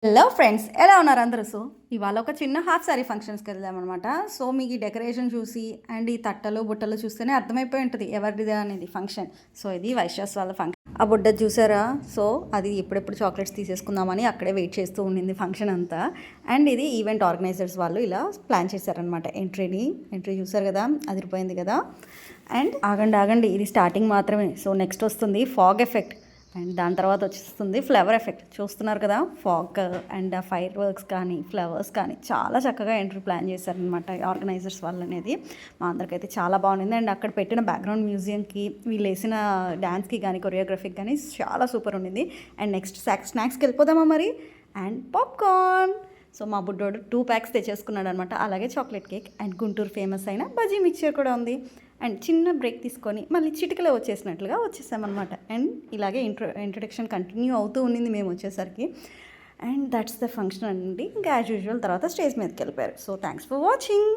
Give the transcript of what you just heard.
Hello friends, ఎలా ఉన్నారు అందరూ? సో ఇవాళ ఒక చిన్న హాఫ్ సారీ ఫంక్షన్స్కి వెళ్దామన్నమాట. సో మీకు ఈ డెకరేషన్ చూసి అండ్ ఈ తట్టలు బుట్టలు చూస్తేనే అర్థమైపోయి ఉంటుంది ఎవరిది అనేది ఫంక్షన్. సో ఇది వైశ్యాస్ వాళ్ళ ఫంక్షన్. ఆ బుడ్డ చూసారా? సో అది ఎప్పుడెప్పుడు చాక్లెట్స్ తీసేసుకుందామని అక్కడే వెయిట్ చేస్తూ ఉండింది ఫంక్షన్ అంతా. అండ్ ఇది ఈవెంట్ ఆర్గనైజర్స్ వాళ్ళు ఇలా ప్లాన్ చేశారనమాట. ఎంట్రీ చూసారు కదా, అదిరిపోయింది కదా. అండ్ ఆగండి, ఇది స్టార్టింగ్ మాత్రమే. సో నెక్స్ట్ వస్తుంది ఫాగ్ ఎఫెక్ట్, అండ్ దాని తర్వాత వచ్చేస్తుంది ఫ్లవర్ ఎఫెక్ట్. చూస్తున్నారు కదా, ఫాగ్ అండ్ ఫైర్ వర్క్స్ కానీ ఫ్లవర్స్ కానీ చాలా చక్కగా ఎంట్రీ ప్లాన్ చేశారనమాట ఆర్గనైజర్స్ వాళ్ళు అనేది. మా అందరికైతే చాలా బాగుంది. అండ్ అక్కడ పెట్టిన బ్యాక్గ్రౌండ్ మ్యూజియంకి వీళ్ళు వేసిన డ్యాన్స్కి కానీ కొరియోగ్రఫీకి కానీ చాలా సూపర్ ఉండింది. అండ్ నెక్స్ట్ స్నాక్స్కి వెళ్ళిపోదామా మరి. And popcorn. సో మా బుడ్డోడు 2 ప్యాక్స్ తెచ్చేసుకున్నాడు అనమాట. అలాగే chocolate cake and Guntur famous అయిన బజీ మిక్చర్ కూడా ఉంది. అండ్ చిన్న బ్రేక్ తీసుకొని మళ్ళీ చిటికలో వచ్చేసినట్లుగా వచ్చేసామన్నమాట. అండ్ ఇలాగే ఇంట్రొడక్షన్ కంటిన్యూ అవుతూ ఉండింది మేము వచ్చేసరికి. అండ్ దట్స్ ద ఫంక్షన్ అండి. ఇంకా యాజ్ యూజువల్ తర్వాత స్టేజ్ మీదకి వెళ్ళిపోయారు. So thanks for watching.